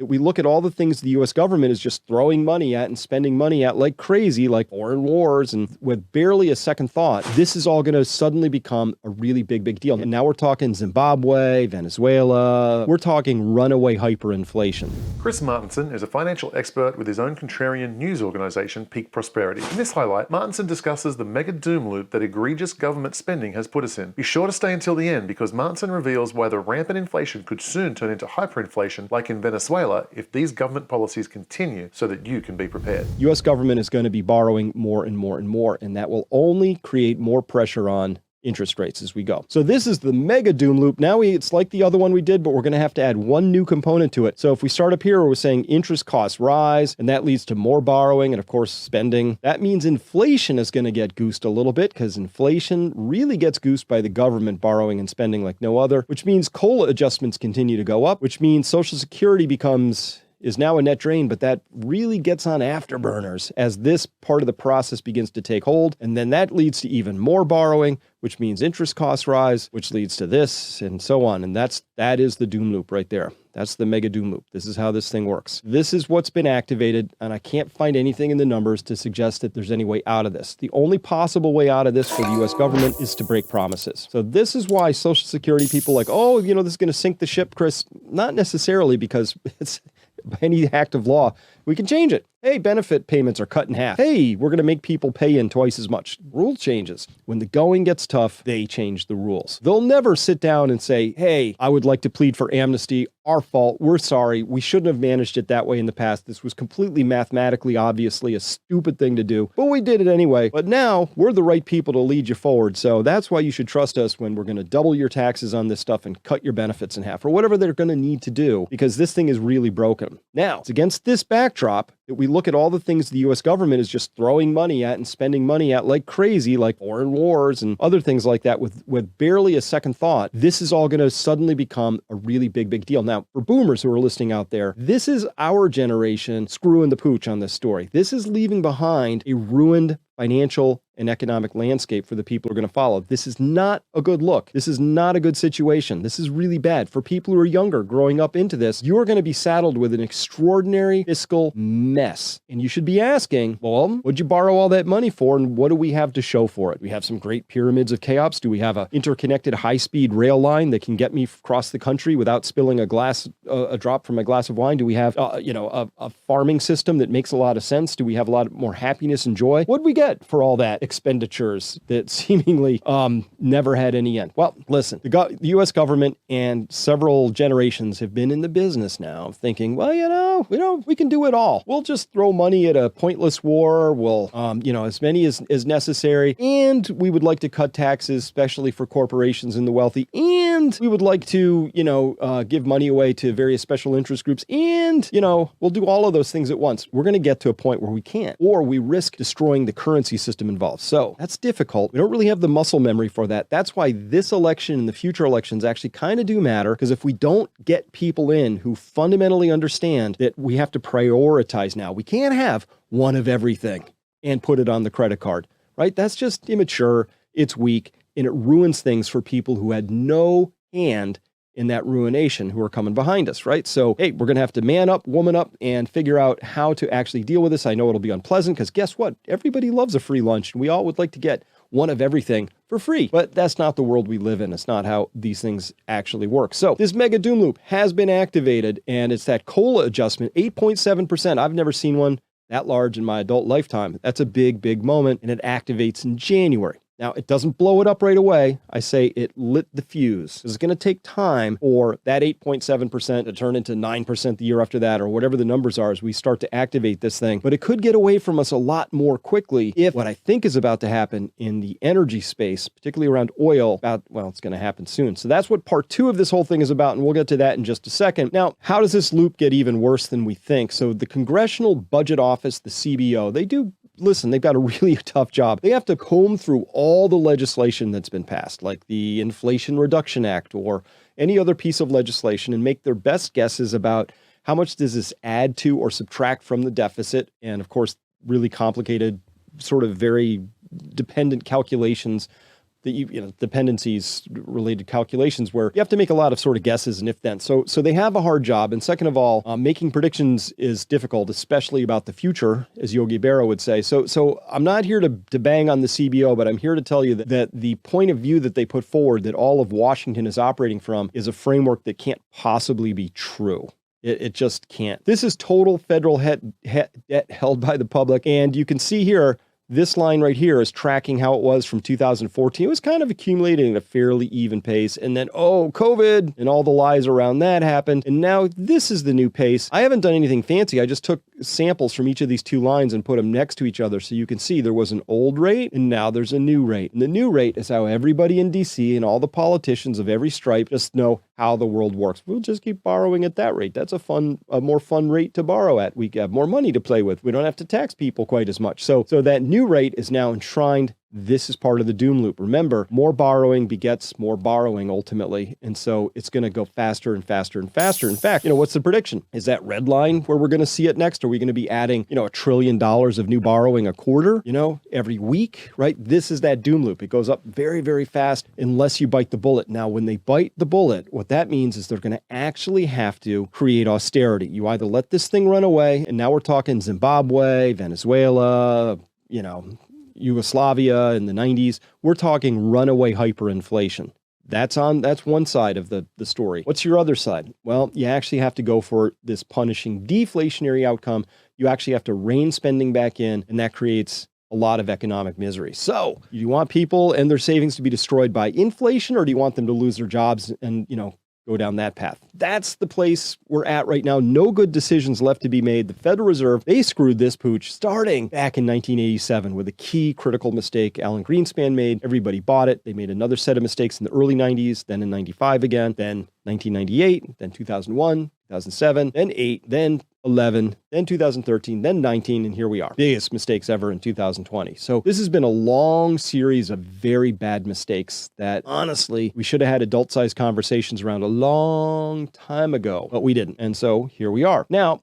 that we look at all the things the U.S. government is just throwing money at and spending money at like crazy, like foreign wars, and with barely a second thought, this is all going to suddenly become a really big deal. And now we're talking Zimbabwe, Venezuela, we're talking runaway hyperinflation. Chris Martenson is a financial expert with his own contrarian news organization, Peak Prosperity. In this highlight, Martenson discusses the mega doom loop that egregious government spending has put us in. Be sure to stay until the end because Martenson reveals why the rampant inflation could soon turn into hyperinflation like in Venezuela if these government policies continue so that you can be prepared. U.S. government is going to be borrowing more and more, and that will only create more pressure on interest rates as we go. So this is the mega doom loop. Now it's like the other one we did, but we're going to have to add one new component to it. So if we start up here, we're saying interest costs rise, and that leads to more borrowing and of course spending. That means inflation is going to get goosed a little bit because inflation really gets goosed by the government borrowing and spending like no other, which means COLA adjustments continue to go up, which means Social Security is now a net drain, but that really gets on afterburners as this part of the process begins to take hold. And then that leads to even more borrowing, which means interest costs rise, which leads to this and so on. And that is the doom loop right there. That's the mega doom loop. This is how this thing works. This is what's been activated, and I can't find anything in the numbers to suggest that there's any way out of this. The only possible way out of this for the U.S. government is to break promises. So this is why Social Security people like, oh, this is going to sink the ship, Chris. Not necessarily, because it's by any act of law, we can change it. Hey, benefit payments are cut in half. Hey, we're going to make people pay in twice as much. Rule changes. When the going gets tough, they change the rules. They'll never sit down and say, hey, I would like to plead for amnesty. Our fault. We're sorry. We shouldn't have managed it that way in the past. This was completely mathematically, obviously a stupid thing to do, but we did it anyway. But now we're the right people to lead you forward. So that's why you should trust us when we're going to double your taxes on this stuff and cut your benefits in half or whatever they're going to need to do, because this thing is really broken. Now, it's against this backdrop that we look at all the things the U.S. government is just throwing money at and spending money at like crazy, like foreign wars and other things like that with barely a second thought. This is all going to suddenly become a really big deal. Now, for boomers who are listening out there, this is our generation screwing the pooch on this story. This is leaving behind a ruined financial and economic landscape for the people who are going to follow. This is not a good look. This is not a good situation. This is really bad. For people who are younger growing up into this, you're going to be saddled with an extraordinary fiscal mess. And you should be asking, well, what'd you borrow all that money for? And what do we have to show for it? We have some great pyramids of chaos. Do we have an interconnected high-speed rail line that can get me across the country without spilling a drop from a glass of wine? Do we have, a farming system that makes a lot of sense? Do we have a lot more happiness and joy? What do we get for all that expenditures that seemingly never had any end? Well, listen, the U.S. government and several generations have been in the business now of thinking, well, we can do it all. We'll just throw money at a pointless war. We'll, as many as necessary. And we would like to cut taxes, especially for corporations and the wealthy. And we would like to, give money away to various special interest groups. And, we'll do all of those things at once. We're going to get to a point where we can't, or we risk destroying the currency system involved. So that's difficult. We don't really have the muscle memory for that. That's why this election and the future elections actually kind of do matter, because if we don't get people in who fundamentally understand that we have to prioritize now, we can't have one of everything and put it on the credit card, right? That's just immature. It's weak, and it ruins things for people who had no hand in that ruination who are coming behind us, right? So, hey, we're going to have to man up, woman up, and figure out how to actually deal with this. I know it'll be unpleasant because guess what? Everybody loves a free lunch, and we all would like to get one of everything for free. But that's not the world we live in. It's not how these things actually work. So this mega doom loop has been activated, and it's that COLA adjustment, 8.7%. I've never seen one that large in my adult lifetime. That's a big moment, and it activates in January. Now, it doesn't blow it up right away. I say it lit the fuse. It's going to take time for that 8.7% to turn into 9% the year after that, or whatever the numbers are as we start to activate this thing. But it could get away from us a lot more quickly if what I think is about to happen in the energy space, particularly around oil, it's going to happen soon. So that's what part 2 of this whole thing is about, and we'll get to that in just a second. Now, how does this loop get even worse than we think? So the Congressional Budget Office, the CBO, they've got a really tough job. They have to comb through all the legislation that's been passed, like the Inflation Reduction Act or any other piece of legislation, and make their best guesses about how much does this add to or subtract from the deficit. And of course, really complicated, sort of very dependent calculations dependencies related calculations where you have to make a lot of sort of guesses and if then. So they have a hard job. And second of all, making predictions is difficult, especially about the future, as Yogi Berra would say. So I'm not here to bang on the CBO, but I'm here to tell you that the point of view that they put forward, that all of Washington is operating from, is a framework that can't possibly be true. It just can't. This is total federal debt held by the public. And you can see here, this line right here is tracking how it was from 2014. It was kind of accumulating at a fairly even pace. And then, COVID and all the lies around that happened. And now this is the new pace. I haven't done anything fancy. I just took samples from each of these two lines and put them next to each other. So you can see there was an old rate and now there's a new rate. And the new rate is how everybody in DC and all the politicians of every stripe just know how the world works. We'll just keep borrowing at that rate. That's a more fun rate to borrow at. We have more money to play with. We don't have to tax people quite as much. So that new rate is now enshrined. This is part of the doom loop. Remember, more borrowing begets more borrowing ultimately. And so it's going to go faster and faster and faster. In fact, what's the prediction? Is that red line where we're going to see it next? Are we going to be adding, $1 trillion of new borrowing a quarter, every week, right? This is that doom loop. It goes up very, very fast unless you bite the bullet. Now, when they bite the bullet, what that means is they're going to actually have to create austerity. You either let this thing run away, and now we're talking Zimbabwe, Venezuela, Yugoslavia in the 90s. We're talking runaway hyperinflation. That's one side of the story. What's your other side? Well, you actually have to go for this punishing deflationary outcome. You actually have to rein spending back in, and that creates a lot of economic misery. So, do you want people and their savings to be destroyed by inflation, or do you want them to lose their jobs and, go down that path? That's the place we're at right now. No good decisions left to be made. The Federal Reserve, they screwed this pooch starting back in 1987 with a key critical mistake Alan Greenspan made. Everybody bought it. They made another set of mistakes in the early 90s, then in 95 again, then 1998, then 2001, 2007, then 8, then 11, then 2013, then 19, and here we are. Biggest mistakes ever in 2020. So this has been a long series of very bad mistakes that, honestly, we should have had adult-sized conversations around a long time ago, but we didn't. And so here we are. Now,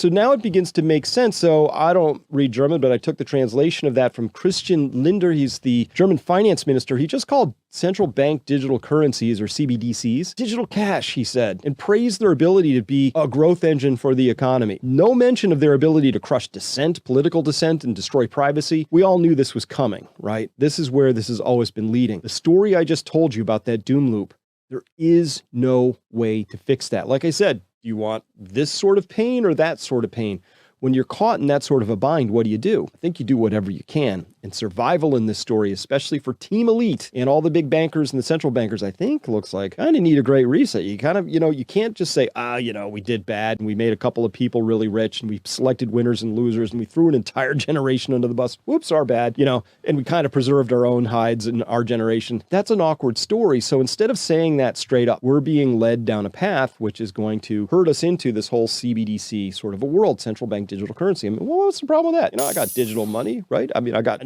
now it begins to make sense. So I don't read German, but I took the translation of that from Christian Lindner. He's the German finance minister. He just called central bank digital currencies, or CBDCs, digital cash, he said, and praised their ability to be a growth engine for the economy. No mention of their ability to crush dissent, political dissent, and destroy privacy. We all knew this was coming, right? This is where this has always been leading. The story I just told you about that doom loop, there is no way to fix that. Like I said, do you want this sort of pain or that sort of pain? When you're caught in that sort of a bind, what do? I think you do whatever you can. And survival in this story, especially for Team Elite and all the big bankers and the central bankers, I think looks like kind of need a great reset. You kind of, you can't just say, we did bad and we made a couple of people really rich and we selected winners and losers and we threw an entire generation under the bus. Whoops, our bad, and we kind of preserved our own hides in our generation. That's an awkward story. So instead of saying that straight up, we're being led down a path which is going to hurt us into this whole CBDC sort of a world, central bank digital currency. What's the problem with that? I got digital money, right? I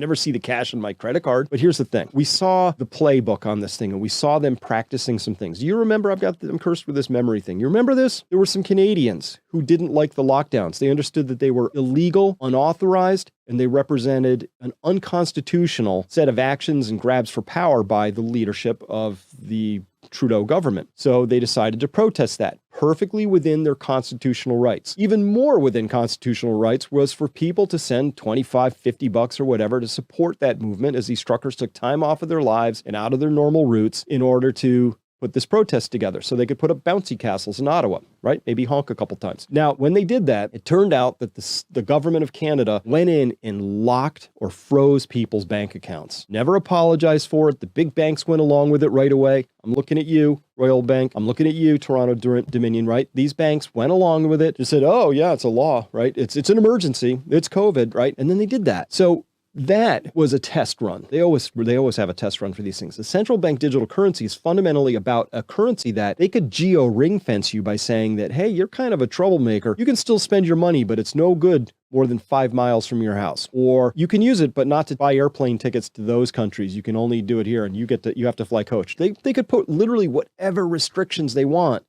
never see the cash on my credit card. But here's the thing. We saw the playbook on this thing and we saw them practicing some things. You remember, I'm cursed with this memory thing. You remember this? There were some Canadians who didn't like the lockdowns. They understood that they were illegal, unauthorized, and they represented an unconstitutional set of actions and grabs for power by the leadership of the Trudeau government. So they decided to protest that, perfectly within their constitutional rights. Even more within constitutional rights was for people to send $25, $50 or whatever to support that movement as these truckers took time off of their lives and out of their normal routes in order to put this protest together so they could put up bouncy castles in Ottawa, right? Maybe honk a couple times. Now, when they did that, it turned out that the government of Canada went in and locked or froze people's bank accounts. Never apologized for it. The big banks went along with it right away. I'm looking at you, Royal Bank. I'm looking at you, Toronto Dominion, right? These banks went along with it. Just said, oh yeah, it's a law, right? It's an emergency. It's COVID, right? And then they did that. So that was a test run. They always have a test run for these things. The central bank digital currency is fundamentally about a currency that they could geo-ring fence you by saying that, hey, you're kind of a troublemaker. You can still spend your money, but it's no good more than 5 miles from your house. Or you can use it, but not to buy airplane tickets to those countries. You can only do it here and you have to fly coach. They could put literally whatever restrictions they want.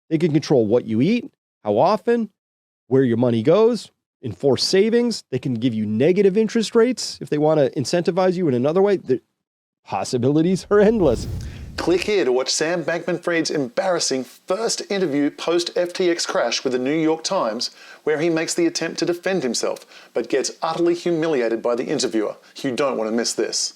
They can control what you eat, how often, where your money goes, enforce savings. They can give you negative interest rates if they want to incentivize you in another way. Possibilities are endless. Click here to watch Sam Bankman-Fried's embarrassing first interview post-FTX crash with the New York Times, where he makes the attempt to defend himself, but gets utterly humiliated by the interviewer. You don't want to miss this.